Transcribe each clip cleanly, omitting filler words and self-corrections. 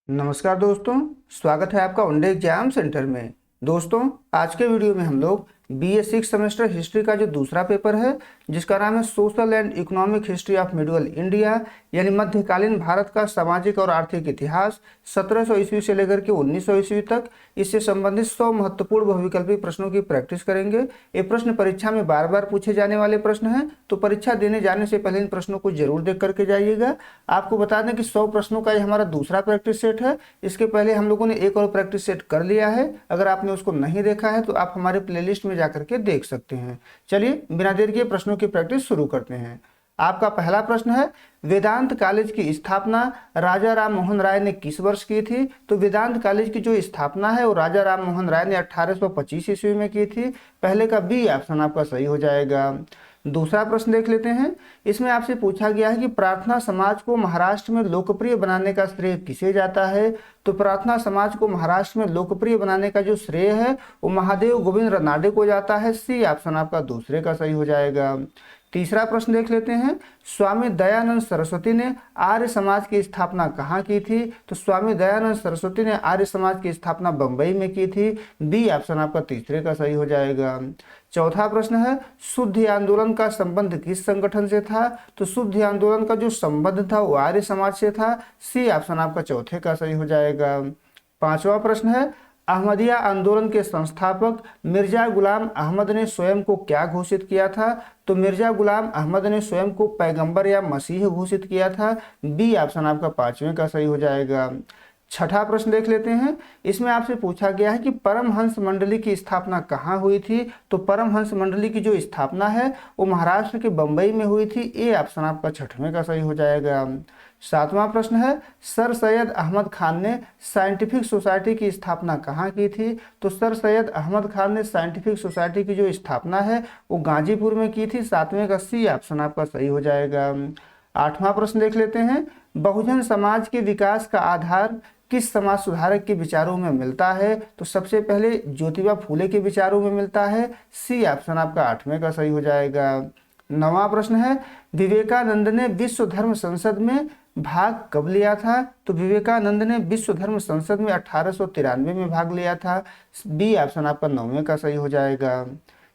नमस्कार दोस्तों, स्वागत है आपका वनडे एग्जाम सेंटर में। दोस्तों, आज के वीडियो में हम लोग BA 6 सेमेस्टर हिस्ट्री का जो दूसरा पेपर है, जिसका नाम है social and economic history of medieval India, यानी मध्यकालीन भारत का सामाजिक और आर्थिक इतिहास 1700 ईस्वी से लेकर के 1900 ईस्वी तक, इससे संबंधित 100 महत्वपूर्ण बहुविकल्पी प्रश्नों की प्रैक्टिस करेंगे। ये प्रश्न परीक्षा में बार बार पूछे जाने वाले प्रश्न हैं, तो परीक्षा देने जाने से पहले इन प्रश्नों को जरूर देख करके जाइएगा। आपको बता दें कि 100 प्रश्नों का ये हमारा दूसरा प्रैक्टिस सेट है। इसके पहले हम लोगों ने एक और प्रैक्टिस सेट कर लिया है। अगर आपने उसको नहीं देखा है तो आप हमारे प्लेलिस्ट में जाकर के देख सकते हैं। चलिए बिना देर के प्रश्नों की प्रैक्टिस शुरू करते हैं। आपका पहला प्रश्न है, वेदांत कॉलेज की स्थापना राजा राम मोहन राय ने किस वर्ष की थी? तो वेदांत कॉलेज की जो स्थापना है वो राजा राम मोहन राय ने 1825 ईस्वी में की थी। पहले का बी ऑप्शन आपका सही हो जाएगा। दूसरा प्रश्न देख लेते हैं। इसमें आपसे पूछा गया है कि प्रार्थना समाज को महाराष्ट्र में लोकप्रिय बनाने का श्रेय किसे जाता है? तो प्रार्थना समाज को महाराष्ट्र में लोकप्रिय बनाने का जो श्रेय है वो महादेव गोविंद रानडे को जाता है। सी ऑप्शन आपका दूसरे का सही हो जाएगा। तीसरा प्रश्न देख लेते हैं। स्वामी दयानंद सरस्वती ने आर्य समाज की स्थापना कहाँ की थी? तो स्वामी दयानंद सरस्वती ने आर्य समाज की स्थापना बंबई में की थी। बी ऑप्शन आपका तीसरे का सही हो जाएगा। चौथा प्रश्न है, शुद्धि आंदोलन का संबंध किस संगठन से था? तो शुद्धि आंदोलन का जो संबंध था वो आर्य समाज से था। सी ऑप्शन आपका चौथे का सही हो जाएगा। पांचवा प्रश्न है, अहमदिया आंदोलन के संस्थापक मिर्जा गुलाम अहमद ने स्वयं को क्या घोषित किया था? तो मिर्जा गुलाम अहमद ने स्वयं को पैगंबर या मसीह घोषित किया था। बी ऑप्शन आपका पांचवें का सही हो जाएगा। छठा प्रश्न देख लेते हैं। इसमें आपसे पूछा गया है कि परमहंस मंडली की स्थापना कहाँ हुई थी? तो परमहंस मंडली की जो स्थापना है वो महाराष्ट्र के बंबई में हुई थी। ए ऑप्शन आपका छठवें का सही हो जाएगा। सातवां प्रश्न है, सर सैयद अहमद खान ने साइंटिफिक सोसाइटी की स्थापना कहाँ की थी? तो सर सैयद अहमद खान ने साइंटिफिक सोसाइटी की जो स्थापना है वो गाजीपुर में की थी। सातवें का सी ऑप्शन आपका सही हो जाएगा। आठवां प्रश्न देख लेते हैं। बहुजन समाज के विकास का आधार किस समाज सुधारक के विचारों में मिलता है? तो सबसे पहले ज्योतिबा फूले के विचारों में मिलता है। सी ऑप्शन आपका आठवें का सही हो जाएगा। नवां प्रश्न है, विवेकानंद ने विश्व धर्म संसद में भाग कब लिया था? तो विवेकानंद ने विश्व धर्म संसद में 1893 में भाग लिया था। बी ऑप्शन आपका नौवें का सही हो जाएगा।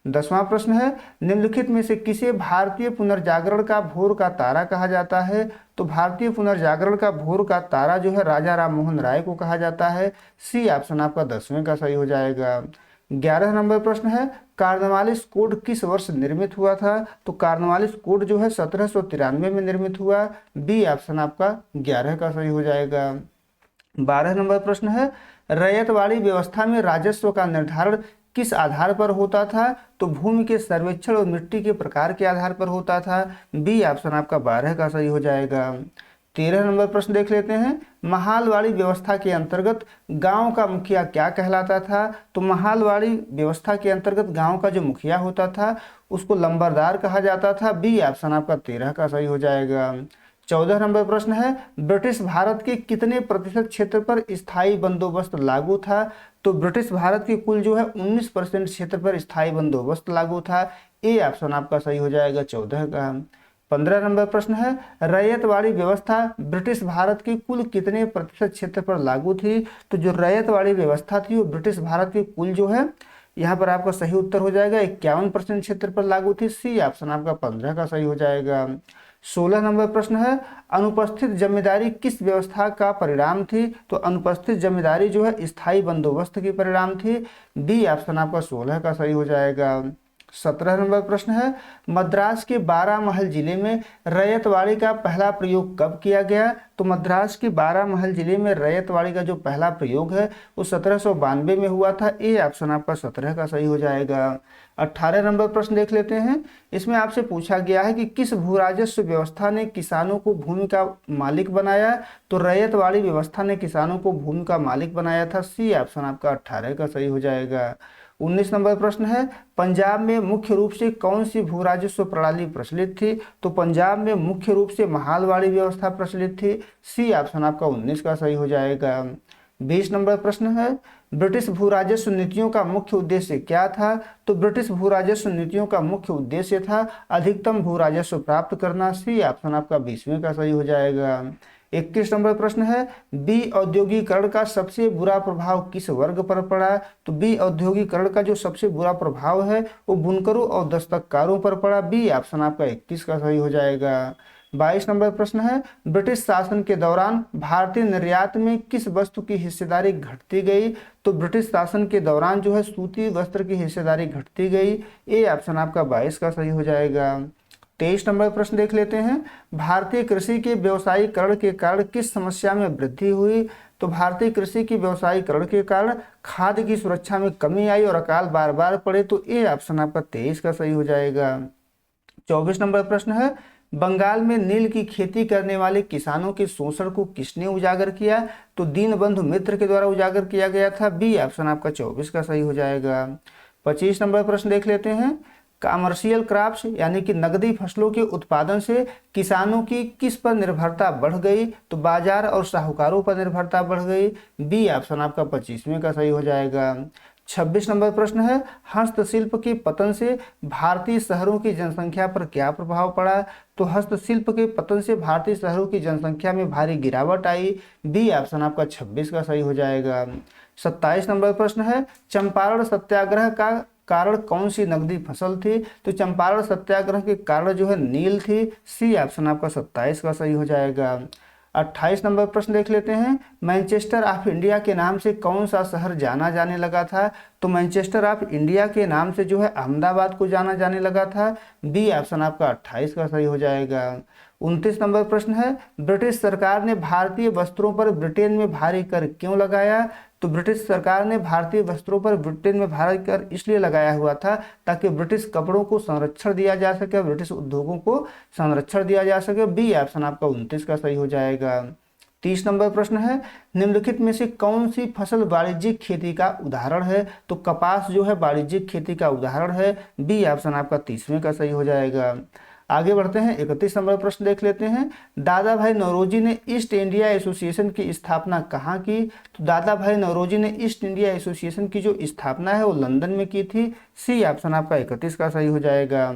10वां प्रश्न है, निम्नलिखित में से किसे भारतीय पुनर्जागरण का भोर का तारा कहा जाता है? तो भारतीय पुनर्जागरण का भोर का तारा जो है राजा राम मोहन राय को कहा जाता है। सी ऑप्शन आपका 10वें का सही हो जाएगा। 11 नंबर प्रश्न है, कार्नवालिस कोड किस वर्ष निर्मित हुआ था? तो कार्नवालिस कोड जो है 1793 में निर्मित हुआ। बी ऑप्शन आपका 11 का सही हो जाएगा। 12 नंबर प्रश्न है, रैयतवाड़ी व्यवस्था में राजस्व का निर्धारण किस आधार पर होता था? तो भूमि के सर्वेक्षण और मिट्टी के प्रकार के आधार पर होता था। बी ऑप्शन आपका 12 का सही हो जाएगा। 13 नंबर प्रश्न देख लेते हैं। महालवाड़ी व्यवस्था के अंतर्गत गांव का मुखिया क्या कहलाता था? तो महालवाड़ी व्यवस्था के अंतर्गत गांव का जो मुखिया होता था उसको लंबरदार कहा जाता था। बी ऑप्शन आपका 13 का सही हो जाएगा। 14 नंबर प्रश्न है, ब्रिटिश भारत के कितने प्रतिशत क्षेत्र पर स्थायी बंदोबस्त लागू था? तो ब्रिटिश भारत के कुल जो है 19% क्षेत्र पर स्थायी बंदोबस्त लागू था। ए ऑप्शन आपका सही हो जाएगा 14 का। 15 नंबर प्रश्न है, रैयतवाड़ी व्यवस्था ब्रिटिश भारत की कुल कितने प्रतिशत क्षेत्र पर लागू थी? तो जो रैयतवाड़ी व्यवस्था थी वो ब्रिटिश भारत की कुल जो है, यहाँ पर आपका सही उत्तर हो जाएगा 51% क्षेत्र पर लागू थी। सी ऑप्शन आपका 15 का सही हो जाएगा। 16 नंबर प्रश्न है, अनुपस्थित जमींदारी किस व्यवस्था का परिणाम थी? तो अनुपस्थित जमींदारी जो है स्थायी बंदोबस्त की परिणाम थी। बी ऑप्शन आपका 16 का सही हो जाएगा। 17 नंबर प्रश्न है, मद्रास के 12 महल जिले में रैयतवाड़ी का पहला प्रयोग कब किया गया? तो मद्रास के 12 महल जिले में रैयतवाड़ी का जो पहला प्रयोग है वो 1792 में हुआ था। ए ऑप्शन आपका 17 का सही हो जाएगा। 18 नंबर प्रश्न देख लेते हैं। इसमें आपसे पूछा गया है कि किस भू राजस्व व्यवस्था ने किसानों को भूमि का मालिक बनाया? तो रैयतवाड़ी व्यवस्था ने किसानों को भूमि का मालिक बनाया था। सी ऑप्शन आपका 18 का सही हो जाएगा। 19 नंबर प्रश्न है, पंजाब में मुख्य रूप से कौन सी भू राजस्व प्रणाली प्रचलित थी? तो पंजाब में मुख्य रूप से महालवाड़ी व्यवस्था प्रचलित थी। सी ऑप्शन आपका 19 का सही हो जाएगा। 20 नंबर प्रश्न है, ब्रिटिश भू राजस्व नीतियों का मुख्य उद्देश्य क्या था? तो ब्रिटिश भू राजस्व नीतियों का मुख्य उद्देश्य था अधिकतम भू राजस्व प्राप्त करना। सी ऑप्शन आपका 20वें का सही हो जाएगा। 21 नंबर प्रश्न है, बी औद्योगिकरण का सबसे बुरा प्रभाव किस वर्ग पर पड़ा? तो बी औद्योगिकरण का जो सबसे बुरा प्रभाव है वो बुनकरों और दस्तकारों पर पड़ा। बी ऑप्शन आपका 21 का सही हो जाएगा। 22 नंबर प्रश्न है, ब्रिटिश शासन के दौरान भारतीय निर्यात में किस वस्तु की हिस्सेदारी घटती गई? तो ब्रिटिश शासन के दौरान जो है सूती वस्त्र की हिस्सेदारी घटती गई। ए ऑप्शन आपका 22 का सही हो जाएगा। 23 नंबर प्रश्न देख लेते हैं, भारतीय कृषि के व्यवसायीकरण के कारण किस समस्या में वृद्धि हुई? तो भारतीय कृषि की व्यवसायीकरण के कारण खाद्य की सुरक्षा में कमी आई और अकाल बार बार पड़े। तो ए ऑप्शन आपका 23 का सही हो जाएगा। 24 नंबर प्रश्न है, बंगाल में नील की खेती करने वाले किसानों के शोषण को किसने उजागर किया? तो दीनबंधु मित्र के द्वारा उजागर किया गया था। बी ऑप्शन आपका 24 का सही हो जाएगा। 25 नंबर प्रश्न देख लेते हैं, कमर्शियल क्रॉप्स यानी कि नकदी फसलों के उत्पादन से किसानों की किस पर निर्भरता बढ़ गई? तो बाजार और साहूकारों पर निर्भरता बढ़ गई। बी ऑप्शन आपका 25वें का सही हो जाएगा। 26 नंबर प्रश्न है, हस्तशिल्प के पतन से भारतीय शहरों की जनसंख्या पर क्या प्रभाव पड़ा? तो हस्तशिल्प के पतन से भारतीय शहरों की जनसंख्या में भारी गिरावट आई। बी ऑप्शन आपका 26 का सही हो जाएगा। 27 नंबर प्रश्न है, चंपारण सत्याग्रह का कारण कौन सी नकदी फसल थी? तो चंपारण सत्याग्रह के कारण जो है नील थी। सी ऑप्शन आपका 27 का सही हो जाएगा। 28 नंबर प्रश्न देख लेते हैं, मैनचेस्टर ऑफ इंडिया के नाम से कौन सा शहर जाना जाने लगा था? तो मैनचेस्टर ऑफ इंडिया के नाम से जो है अहमदाबाद को जाना जाने लगा था। बी ऑप्शन आपका 28 का सही हो जाएगा। 29 नंबर प्रश्न है, ब्रिटिश सरकार ने भारतीय वस्त्रों पर ब्रिटेन में भारी कर क्यों लगाया? तो ब्रिटिश सरकार ने भारतीय वस्त्रों पर ब्रिटेन में भारी कर इसलिए लगाया हुआ था ताकि ब्रिटिश कपड़ों को संरक्षण दिया जा सके, ब्रिटिश उद्योगों को संरक्षण दिया जा सके। बी ऑप्शन आपका 29 का सही हो जाएगा। 30 नंबर प्रश्न है, निम्नलिखित में से कौन सी फसल वाणिज्यिक खेती का उदाहरण है? तो कपास जो है वाणिज्यिक खेती का उदाहरण है। बी ऑप्शन आपका 30वें का सही हो जाएगा। आगे बढ़ते हैं, 31 नंबर प्रश्न देख लेते हैं, दादा भाई नौरोजी ने ईस्ट इंडिया एसोसिएशन की स्थापना कहाँ की? तो दादा भाई नौरोजी ने ईस्ट इंडिया एसोसिएशन की जो स्थापना है वो लंदन में की थी। सी ऑप्शन आपका 31 का सही हो जाएगा।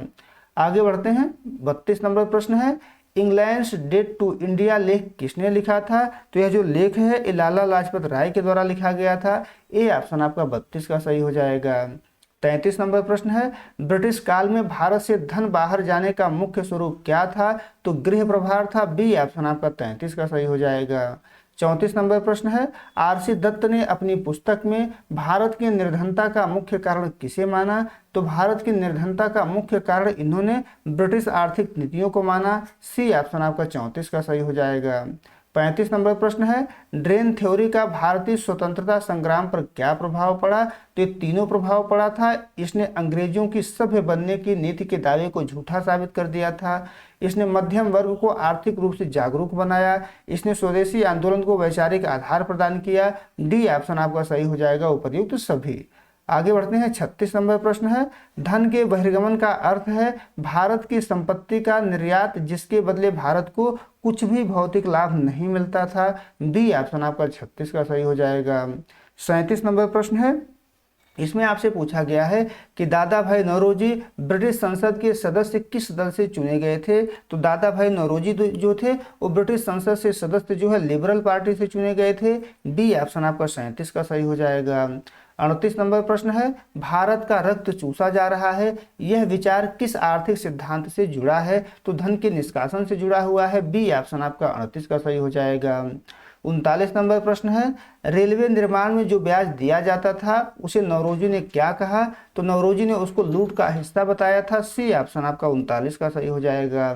आगे बढ़ते हैं, 32 नंबर प्रश्न है, इंग्लैंड्स डेट टू इंडिया लेख किसने लिखा था? तो यह जो लेख है ये लाला लाजपत राय के द्वारा लिखा गया था। ए ऑप्शन आपका 32 का सही हो जाएगा। 33 नंबर प्रश्न है, ब्रिटिश काल में भारत से धन बाहर जाने का मुख्य स्वरूप क्या था? तो गृह प्रभार था। बी ऑप्शन आपका 33 का सही हो जाएगा। 34 नंबर प्रश्न है, आरसी दत्त ने अपनी पुस्तक में भारत की निर्धनता का मुख्य कारण किसे माना? तो भारत की निर्धनता का मुख्य कारण इन्होंने ब्रिटिश आर्थिक नीतियों को माना। सी ऑप्शन आपका 34 का सही हो जाएगा। 35 नंबर प्रश्न है, ड्रेन थ्योरी का भारतीय स्वतंत्रता संग्राम पर क्या प्रभाव पड़ा? तो ये तीनों प्रभाव पड़ा था। इसने अंग्रेजों की सभ्य बनने की नीति के दावे को झूठा साबित कर दिया था। इसने मध्यम वर्ग को आर्थिक रूप से जागरूक बनाया। इसने स्वदेशी आंदोलन को वैचारिक आधार प्रदान किया। डी ऑप्शन आपका सही हो जाएगा, उपर्युक्त सभी। आगे बढ़ते हैं, 36 नंबर प्रश्न है, धन के बहिर्गमन का अर्थ है भारत की संपत्ति का निर्यात जिसके बदले भारत को कुछ भी भौतिक लाभ नहीं मिलता था। बी ऑप्शन आपका 36 का सही हो जाएगा। 37 नंबर प्रश्न है, इसमें आपसे पूछा गया है कि दादा भाई नौरोजी ब्रिटिश संसद के सदस्य किस दल से चुने गए थे? तो दादा भाई नौरोजी जो थे वो ब्रिटिश संसद से सदस्य जो है लिबरल पार्टी से चुने गए थे। डी ऑप्शन आपका 37 का सही हो जाएगा। 38 नंबर प्रश्न है, भारत का रक्त चूसा जा रहा है, यह विचार किस आर्थिक सिद्धांत से जुड़ा है? तो धन के निष्कासन से जुड़ा हुआ है। बी ऑप्शन आपका 38 का सही हो जाएगा। 39 नंबर प्रश्न है, रेलवे निर्माण में जो ब्याज दिया जाता था उसे नौरोजी ने क्या कहा? तो नौरोजी ने उसको लूट का हिस्सा बताया था। सी ऑप्शन आपका 39 का सही हो जाएगा।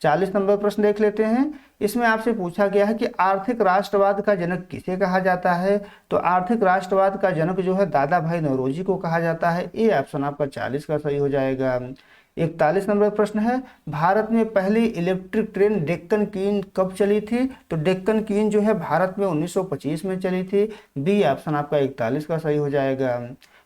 40 नंबर प्रश्न देख लेते हैं, इसमें आपसे पूछा गया है कि आर्थिक राष्ट्रवाद का जनक किसे कहा जाता है? तो आर्थिक राष्ट्रवाद का जनक जो है दादा भाई नौरोजी को कहा जाता है। ए ऑप्शन आपका 40 का सही हो जाएगा। 41 नंबर प्रश्न है, भारत में पहली इलेक्ट्रिक ट्रेन डेक्कन क्वीन कब चली थी? तो डेक्कन क्वीन जो है भारत में 1925 में चली थी। बी ऑप्शन आपका 41 का सही हो जाएगा।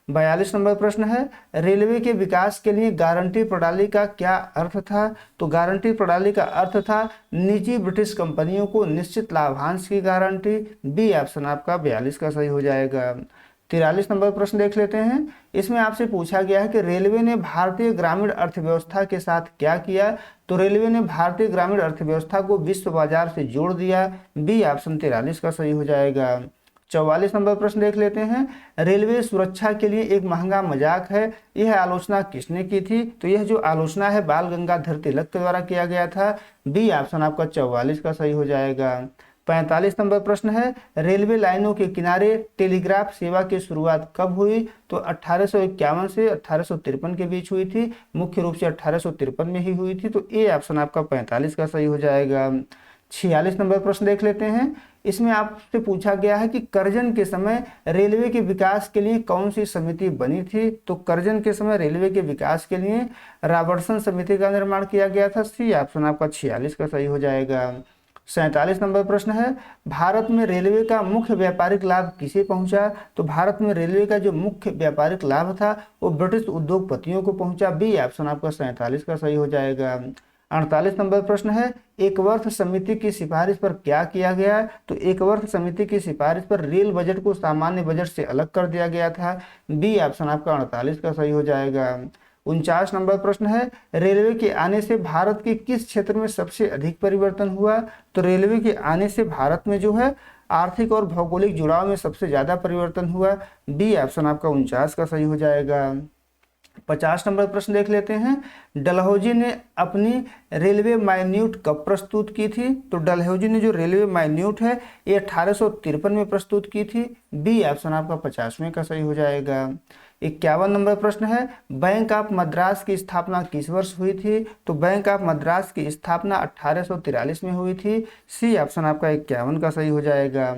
42 नंबर प्रश्न है, रेलवे के विकास के लिए गारंटी प्रणाली का क्या अर्थ था? तो गारंटी प्रणाली का अर्थ था निजी ब्रिटिश कंपनियों को निश्चित लाभांश की गारंटी। बी ऑप्शन आपका 42 का सही हो जाएगा। 43 नंबर प्रश्न देख लेते हैं। इसमें आपसे पूछा गया है कि रेलवे ने भारतीय ग्रामीण अर्थव्यवस्था के साथ क्या किया। तो रेलवे ने भारतीय ग्रामीण अर्थव्यवस्था को विश्व बाजार से जोड़ दिया। बी ऑप्शन 43 का सही हो जाएगा। 44 नंबर प्रश्न देख लेते हैं। रेलवे सुरक्षा के लिए एक महंगा मजाक है, यह आलोचना किसने की थी। तो यह जो आलोचना है बाल गंगाधर तिलक के द्वारा किया गया था। बी ऑप्शन आपका 44 का सही हो जाएगा। 45 नंबर प्रश्न है। रेलवे लाइनों के किनारे टेलीग्राफ सेवा की शुरुआत कब हुई। तो 1851 से 1853 के बीच हुई थी। मुख्य रूप से 1853 में ही हुई थी। तो ए ऑप्शन आपका 45 का सही हो जाएगा। 46 नंबर प्रश्न देख लेते हैं। इसमें आपसे पूछा गया है कि करजन के समय रेलवे के विकास के लिए कौन सी समिति बनी थी। तो करजन के समय रेलवे के विकास के लिए रॉबर्टसन समिति का निर्माण किया गया था। सी ऑप्शन आपका 46 का सही हो जाएगा। 47 नंबर प्रश्न है। भारत में रेलवे का मुख्य व्यापारिक लाभ किसे पहुंचा। तो भारत में रेलवे का जो मुख्य व्यापारिक लाभ था वो ब्रिटिश उद्योगपतियों को पहुंचा। बी ऑप्शन आपका 47 का सही हो जाएगा। 48 नंबर प्रश्न है। एकवर्थ समिति की सिफारिश पर क्या किया गया। तो एकवर्थ समिति की सिफारिश पर रेल बजट को सामान्य बजट से अलग कर दिया गया था। बी ऑप्शन आपका 48 का सही हो जाएगा। 49 नंबर प्रश्न है। रेलवे के आने से भारत के किस क्षेत्र में सबसे अधिक परिवर्तन हुआ। तो रेलवे के आने से भारत में जो है आर्थिक और भौगोलिक जुड़ाव में सबसे ज्यादा परिवर्तन हुआ। बी ऑप्शन आपका 49 का सही हो जाएगा। 50 नंबर प्रश्न देख लेते हैं। डलहौजी ने अपनी रेलवे माइन्यूट कब प्रस्तुत की थी। तो डलहौजी ने जो रेलवे माइन्यूट है ये 1853 में प्रस्तुत की थी। बी ऑप्शन आपका 50वें का सही हो जाएगा। 51 नंबर प्रश्न है। बैंक ऑफ मद्रास की स्थापना किस वर्ष हुई थी। तो बैंक ऑफ मद्रास की स्थापना 1843 में हुई थी। सी ऑप्शन आपका 51 का सही हो जाएगा।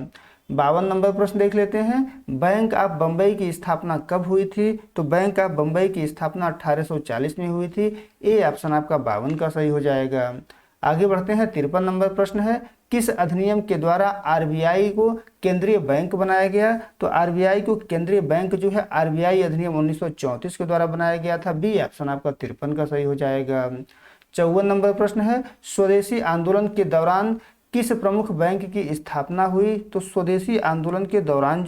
52 नंबर प्रश्न देख लेते हैं। बैंक ऑफ बम्बई की स्थापना कब हुई थी। तो बैंक ऑफ बम्बई की स्थापना 1840 में हुई थी। ए ऑप्शन आपका 52 का सही हो जाएगा। आगे बढ़ते हैं। 53 नंबर प्रश्न है। किस अधिनियम के द्वारा आरबीआई को केंद्रीय बैंक बनाया गया। तो आरबीआई को केंद्रीय बैंक जो है आरबीआई अधिनियम 1934 के द्वारा बनाया गया था। बी ऑप्शन आपका 53 का सही हो जाएगा। 54 नंबर प्रश्न है। स्वदेशी आंदोलन के दौरान किस प्रमुख बैंक की स्थापना हुई। तो स्वदेशी आंदोलन के दौरान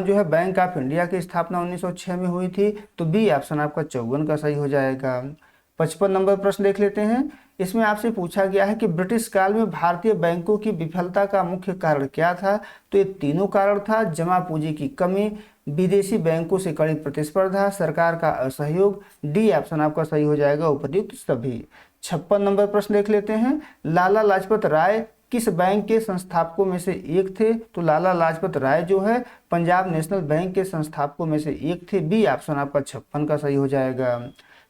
जो है बैंक ऑफ इंडिया की स्थापना 1906 में हुई थी। तो बी ऑप्शन आपका 54 का सही हो जाएगा। 55 नंबर प्रश्न देख लेते हैं। इसमें आपसे पूछा गया है कि ब्रिटिश काल में भारतीय बैंकों की विफलता का मुख्य कारण क्या था। तो ये तीनों कारण था। जमा पूंजी की कमी, विदेशी बैंकों से कड़ी प्रतिस्पर्धा, सरकार का असहयोग। डी ऑप्शन आपका सही हो जाएगा उपयुक्त सभी। 56 नंबर प्रश्न देख लेते हैं। लाला लाजपत राय किस बैंक के संस्थापकों में से एक थे। तो लाला लाजपत राय जो है पंजाब नेशनल बैंक के संस्थापकों में से एक थे। बी ऑप्शन आपका 56 का सही हो जाएगा।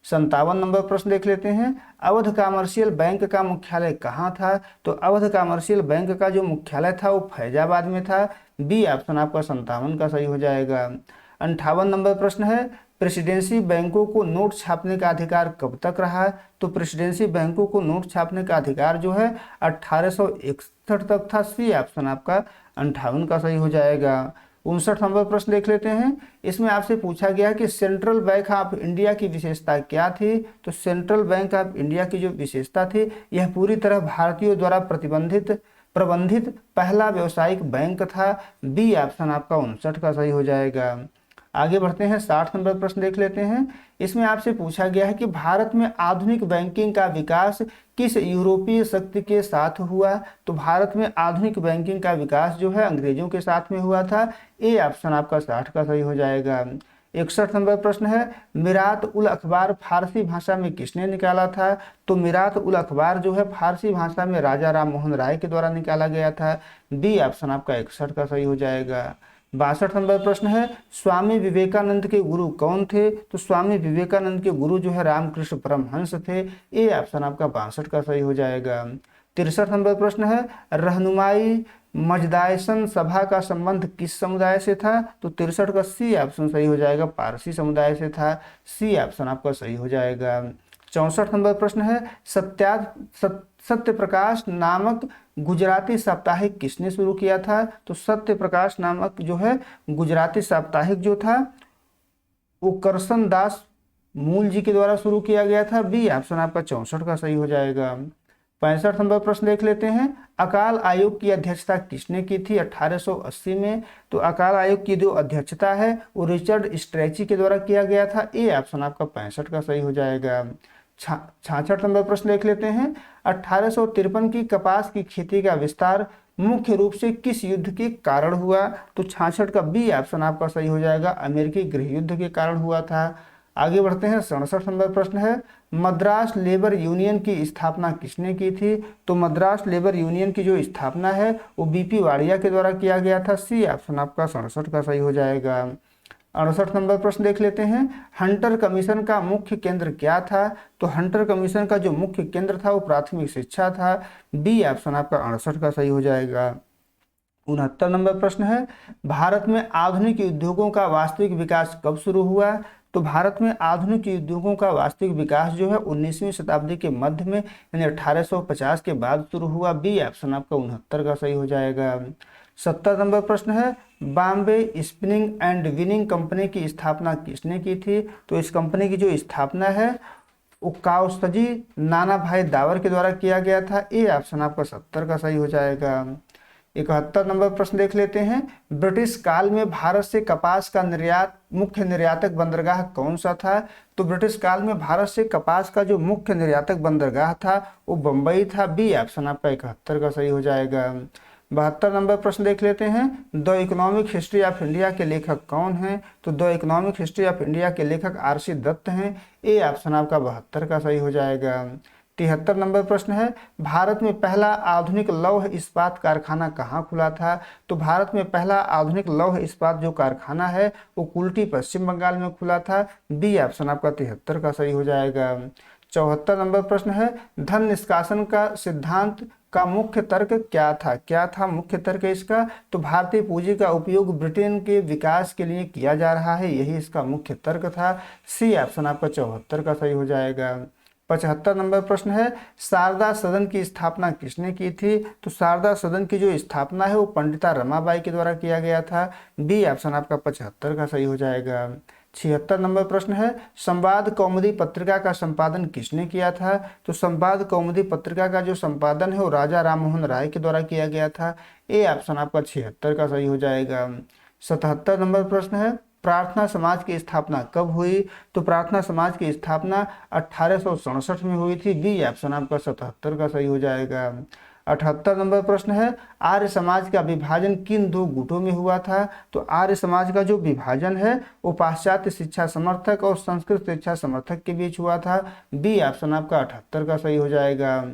57 नंबर प्रश्न देख लेते हैं। अवध कमर्शियल बैंक का मुख्यालय कहाँ था। तो अवध कमर्शियल बैंक का जो मुख्यालय था वो फैजाबाद में था। बी ऑप्शन आपका 57 का सही हो जाएगा। 58 नंबर प्रश्न है। प्रेसिडेंसी बैंकों को नोट छापने का अधिकार कब तक रहा। तो प्रेसिडेंसी बैंकों को नोट छापने का अधिकार जो है 1861 तक था। सी ऑप्शन आपका 58 का सही हो जाएगा। 59 नंबर प्रश्न देख लेते हैं। इसमें आपसे पूछा गया है कि सेंट्रल बैंक ऑफ इंडिया की विशेषता क्या थी। तो सेंट्रल बैंक ऑफ इंडिया की जो विशेषता थी यह पूरी तरह भारतीयों द्वारा प्रबंधित पहला व्यावसायिक बैंक था। बी ऑप्शन आपका 59 का सही हो जाएगा। आगे बढ़ते हैं। 60 नंबर प्रश्न देख लेते हैं। इसमें आपसे पूछा गया है कि भारत में आधुनिक बैंकिंग का विकास किस यूरोपीय शक्ति के साथ हुआ। तो भारत में आधुनिक बैंकिंग का विकास जो है अंग्रेजों के साथ में हुआ था। ए ऑप्शन आपका 60 का सही हो जाएगा। 61 नंबर प्रश्न है। मिरात उल अखबार फारसी भाषा में किसने निकाला था। तो मिरात उल अखबार जो है फारसी भाषा में राजा राम मोहन राय के द्वारा निकाला गया था। बी ऑप्शन आपका 61 का सही हो जाएगा। 62 नंबर प्रश्न है। स्वामी विवेकानंद के गुरु कौन थे। तो स्वामी विवेकानंद के गुरु जो है रामकृष्ण परमहंस थे। ए ऑप्शन आपका 62 का सही हो जाएगा। 63 नंबर प्रश्न है। रहनुमाई मजदायसन सभा का संबंध किस समुदाय से था। तो 63 का सी ऑप्शन सही हो जाएगा, पारसी समुदाय से था। सी ऑप्शन आपका सही हो जाएगा। 64 नंबर प्रश्न है। सत्य प्रकाश नामक गुजराती साप्ताहिक किसने शुरू किया था। तो सत्य प्रकाश नामक जो है गुजराती साप्ताहिक जो था वो करसन दास मूल जी के द्वारा शुरू किया गया था। बी ऑप्शन आपका 64 का सही हो जाएगा। 65 नंबर प्रश्न देख लेते हैं। अकाल आयोग की अध्यक्षता किसने की थी 1880 में? तो अकाल आयोग की जो अध्यक्षता है वो रिचर्ड स्ट्रेची के द्वारा किया गया था। ए ऑप्शन आपका 65 का सही हो जाएगा। 66 नंबर प्रश्न देख लेते हैं। 1853 की कपास की खेती का विस्तार मुख्य रूप से किस युद्ध के कारण हुआ? तो 66 का बी ऑप्शन आपका सही हो जाएगा, अमेरिकी गृह युद्ध के कारण हुआ था। आगे बढ़ते हैं। 67 नंबर प्रश्न है, मद्रास लेबर यूनियन की स्थापना किसने की थी? तो मद्रास लेबर यूनियन की जो स्थापना है वो बीपी वाड़िया के द्वारा किया गया था। सी ऑप्शन आपका 67 का सही हो जाएगा। 68 नंबर प्रश्न देख लेते हैं। हंटर कमीशन का मुख्य केंद्र क्या था? तो हंटर कमीशन का जो मुख्य केंद्र था वो प्राथमिक शिक्षा था। बी ऑप्शन आपका 68 का सही हो जाएगा। 69 नंबर प्रश्न है, भारत में आधुनिक उद्योगों का वास्तविक विकास कब शुरू हुआ? तो भारत में आधुनिक उद्योगों का वास्तविक विकास जो है 19वीं शताब्दी के मध्य में यानी 1850 के बाद शुरू हुआ। बी ऑप्शन आपका 69 का सही हो जाएगा। 70 नंबर प्रश्न है, Bombay spinning and winning company की स्थापना किसने की थी? तो इस कंपनी की जो स्थापना है वो काउसजी नाना भाई दावर के द्वारा किया गया था। ए ऑप्शन आपका 70 का सही हो जाएगा। 71 नंबर प्रश्न देख लेते हैं। ब्रिटिश काल में भारत से कपास का निर्यात मुख्य निर्यातक बंदरगाह कौन सा था? तो ब्रिटिश काल में भारत से कपास का जो मुख्य निर्यातक बंदरगाह था वो बंबई था। बी ऑप्शन आपका 71 का सही हो जाएगा। 72 नंबर प्रश्न देख लेते हैं। The economic history of India के लेखक कौन हैं? तो the economic history of India के लेखक आर.सी. दत्त हैं। ए ऑप्शन आपका 72 का सही हो जाएगा। 73 नंबर प्रश्न है, भारत में पहला आधुनिक लौह इस्पात कारखाना कहाँ खुला था? तो भारत में पहला आधुनिक लौह इस्पात जो कारखाना है वो कुल्टी पश्चिम बंगाल में खुला था। बी ऑप्शन आपका 73 का सही हो जाएगा। 74 नंबर प्रश्न है, धन निष्कासन का सिद्धांत का मुख्य तर्क क्या था? क्या था मुख्य तर्क इसका? तो भारतीय पूंजी का उपयोग ब्रिटेन के विकास के लिए किया जा रहा है, यही इसका मुख्य तर्क था। सी ऑप्शन आपका 74 का सही हो जाएगा। 75 नंबर प्रश्न है, शारदा सदन की स्थापना किसने की थी? तो शारदा सदन की जो स्थापना है वो पंडिता रमाबाई के द्वारा किया गया था। बी ऑप्शन आपका 75 का सही हो जाएगा। 76 नंबर प्रश्न है, संवाद कौमुदी पत्रिका का संपादन किसने किया था? तो संवाद कौमुदी पत्रिका का जो संपादन है वो राजा राममोहन राय के द्वारा किया गया था। ए ऑप्शन आपका 76 का सही हो जाएगा। 77 नंबर प्रश्न है, प्रार्थना समाज की स्थापना कब हुई? तो प्रार्थना समाज की स्थापना 1867 में हुई थी। बी ऑप्शन आपका 77 का सही हो जाएगा। 78 नंबर प्रश्न है, आर्य समाज का विभाजन किन दो गुटों में हुआ था? तो आर्य समाज का जो विभाजन है वो पाश्चात्य शिक्षा समर्थक और संस्कृत शिक्षा समर्थक के बीच हुआ था। बी ऑप्शन आपका 78 का सही हो जाएगा।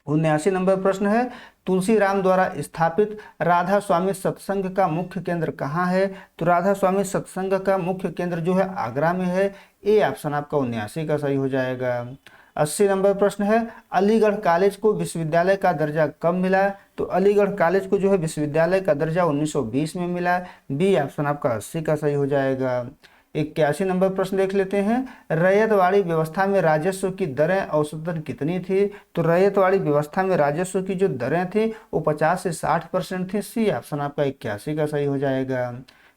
79 नंबर प्रश्न है, तुलसीराम द्वारा स्थापित राधा स्वामी सत्संग का मुख्य केंद्र कहाँ है? तो राधा स्वामी सत्संग का मुख्य केंद्र जो है आगरा में है। ए ऑप्शन आपका 79 का सही हो जाएगा। 80 नंबर प्रश्न है, अलीगढ़ कॉलेज को विश्वविद्यालय का दर्जा कब मिला? तो अलीगढ़ कॉलेज को जो है विश्वविद्यालय का दर्जा 1920 में मिला। बी ऑप्शन आपका 80 का सही हो जाएगा। 81 नंबर प्रश्न देख लेते हैं, रैयतवाड़ी व्यवस्था में राजस्व की दरें औसतन कितनी थी? तो रैयतवाड़ी व्यवस्था में राजस्व की जो दरें थी वो 50 से 60% थी। सी ऑप्शन आपका 81 का सही हो जाएगा।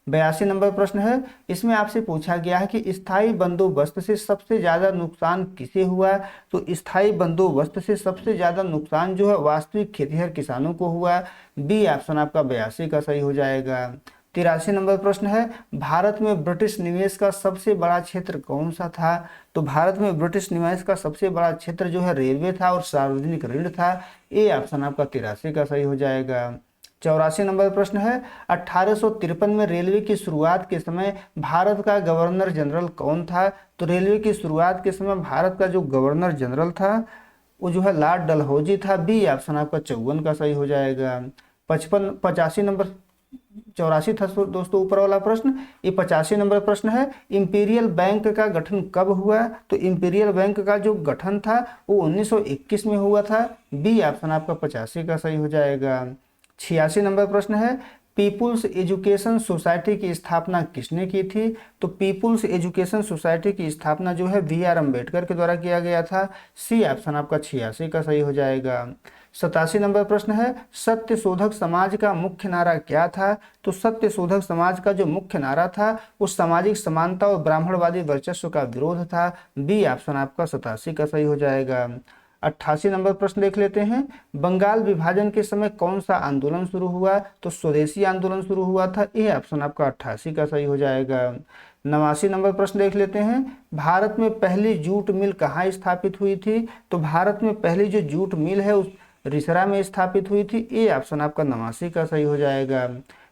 82 नंबर प्रश्न है, इसमें आपसे पूछा गया है कि स्थायी बंदोबस्त से सबसे ज्यादा नुकसान किसे हुआ? तो स्थायी बंदोबस्त से सबसे ज्यादा नुकसान जो है वास्तविक खेतिहर किसानों को हुआ। बी ऑप्शन आपका 82 का सही हो जाएगा। 83 नंबर प्रश्न है, भारत में ब्रिटिश निवेश का सबसे बड़ा क्षेत्र कौन सा था? तो भारत में ब्रिटिश निवेश का सबसे बड़ा क्षेत्र जो है रेलवे था और सार्वजनिक ऋण था। ए ऑप्शन आपका 83 का सही हो जाएगा। 84 नंबर प्रश्न है, 1853 में रेलवे की शुरुआत के समय भारत का गवर्नर जनरल कौन था? तो रेलवे की शुरुआत के समय भारत का जो गवर्नर जनरल था वो जो है लॉर्ड डलहौजी था। बी ऑप्शन आपका 54 का सही हो जाएगा। 85 नंबर 84 था दोस्तों ऊपर वाला प्रश्न। ये 85 नंबर प्रश्न है, इंपीरियल बैंक का गठन कब हुआ? तो इंपीरियल बैंक का जो गठन था वो 1921 में हुआ था। बी ऑप्शन आपका 85 का सही हो जाएगा। 86 नंबर प्रश्न है, पीपुल्स एजुकेशन सोसाइटी की स्थापना किसने की थी? तो पीपुल्स एजुकेशन सोसाइटी की स्थापना जो है बी.आर. अम्बेडकर के द्वारा किया गया था। सी ऑप्शन आपका 86 का सही हो जाएगा। 87 नंबर प्रश्न है, सत्य शोधक समाज का मुख्य नारा क्या था? तो सत्य शोधक समाज का जो मुख्य नारा था वो सामाजिक समानता और ब्राह्मणवादी वर्चस्व का विरोध था। बी ऑप्शन आपका 87 का सही हो जाएगा। 88 नंबर प्रश्न देख लेते हैं। बंगाल विभाजन के समय कौन सा आंदोलन शुरू हुआ? तो स्वदेशी आंदोलन शुरू हुआ था। ये ऑप्शन आपका 88 का सही हो जाएगा। 89 नंबर प्रश्न देख लेते हैं। भारत में पहली जूट मिल कहाँ स्थापित हुई थी? तो भारत में पहली जो जूट मिल है उस रिसरा में स्थापित हुई थी। ये ऑप्शन आपका 89 का सही हो जाएगा।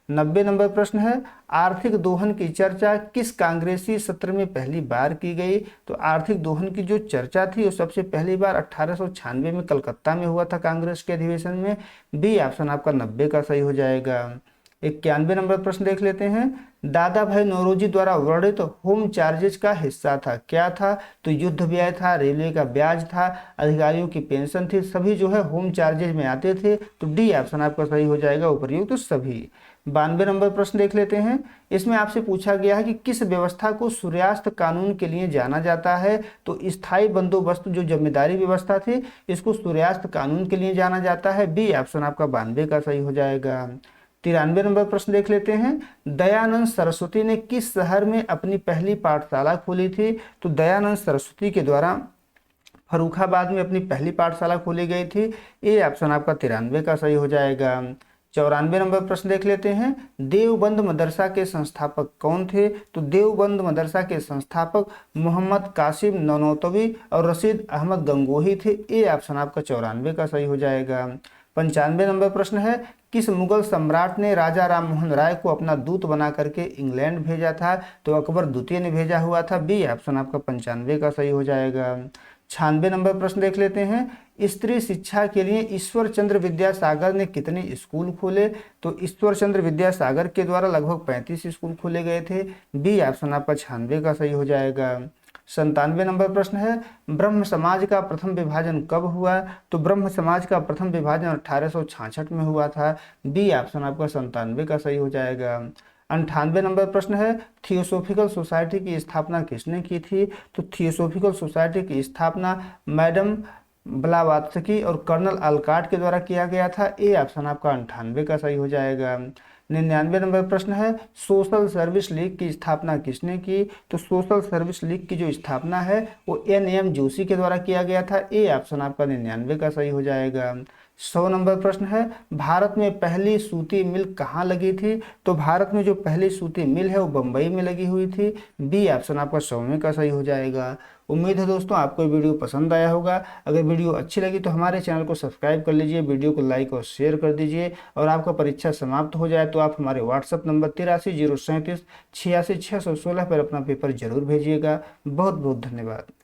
90 नंबर प्रश्न है, आर्थिक दोहन की चर्चा किस कांग्रेसी सत्र में पहली बार की गई? तो आर्थिक दोहन की जो चर्चा थी वो सबसे पहली बार 1896 में कलकत्ता में हुआ था कांग्रेस के अधिवेशन में। बी ऑप्शन आपका 90 का सही हो जाएगा। 91 नंबर प्रश्न देख लेते हैं। दादा भाई नौरोजी द्वारा वर्णित होम चार्जेज का हिस्सा था, क्या था? तो युद्ध व्यय था, रेलवे का ब्याज था, अधिकारियों की पेंशन थी, सभी जो है होम चार्जेज में आते थे। तो डी ऑप्शन आपका सही हो जाएगा, उपर्युक्त तो सभी। 92 नंबर प्रश्न देख लेते हैं। इसमें आपसे पूछा गया है कि किस व्यवस्था को सूर्यास्त कानून के लिए जाना जाता है? तो स्थायी बंदोबस्त जो जमींदारी व्यवस्था थी इसको सूर्यास्त कानून के लिए जाना जाता है। बी ऑप्शन आपका 92 का सही हो जाएगा। 93 नंबर प्रश्न देख लेते हैं। दयानंद सरस्वती ने किस शहर में अपनी पहली पाठशाला खोली थी? तो दयानंद सरस्वती के द्वारा फर्रुखाबाद में अपनी पहली पाठशाला खोली गई थी। ये ऑप्शन आपका 93 का सही हो जाएगा। 94 नंबर प्रश्न देख लेते हैं। देवबंद मदरसा के संस्थापक कौन थे? तो देवबंद मदरसा के संस्थापक मोहम्मद कासिम ननौतवी और रशीद अहमद गंगोही थे। ये ऑप्शन आपका 94 का सही हो जाएगा। 95 नंबर प्रश्न है। किस मुगल सम्राट ने राजा राम मोहन राय को अपना दूत बना करके इंग्लैंड भेजा था? तो अकबर द्वितीय ने भेजा हुआ था। बी ऑप्शन आपका 95 का सही हो जाएगा। 96 नंबर प्रश्न देख लेते हैं। स्त्री शिक्षा के लिए ईश्वर चंद्र विद्यासागर ने कितने स्कूल खोले? तो ईश्वर चंद्र विद्यासागर के द्वारा लगभग 35 स्कूल खोले गए थे। बी ऑप्शन आपका 96 का सही हो जाएगा। 97 नंबर प्रश्न है। ब्रह्म समाज का प्रथम विभाजन कब हुआ? तो ब्रह्म समाज का प्रथम विभाजन 1866 में हुआ था। बी ऑप्शन आपका 97 का सही हो जाएगा। 98 नंबर प्रश्न है। थियोसोफिकल सोसाइटी की स्थापना किसने की थी? तो थियोसोफिकल सोसाइटी की स्थापना मैडम ब्लावात्स्की और कर्नल अल्काट के द्वारा किया गया था। ए ऑप्शन आपका 98 का सही हो जाएगा। 99 नंबर प्रश्न है। सोशल सर्विस लीग की स्थापना किसने की? तो सोशल सर्विस लीग की जो स्थापना है वो NM जोशी के द्वारा किया गया था। ए ऑप्शन आपका 99 का सही हो जाएगा। 100 नंबर प्रश्न है। भारत में पहली सूती मिल कहाँ लगी थी? तो भारत में जो पहली सूती मिल है वो बम्बई में लगी हुई थी। बी ऑप्शन आपका 100 का सही हो जाएगा। उम्मीद है दोस्तों आपको वीडियो पसंद आया होगा। अगर वीडियो अच्छी लगी तो हमारे चैनल को सब्सक्राइब कर लीजिए, वीडियो को लाइक और शेयर कर दीजिए। और आपका परीक्षा समाप्त हो जाए तो आप हमारे व्हाट्सएप नंबर 83 037 86 616 पर अपना पेपर जरूर भेजिएगा। बहुत बहुत धन्यवाद।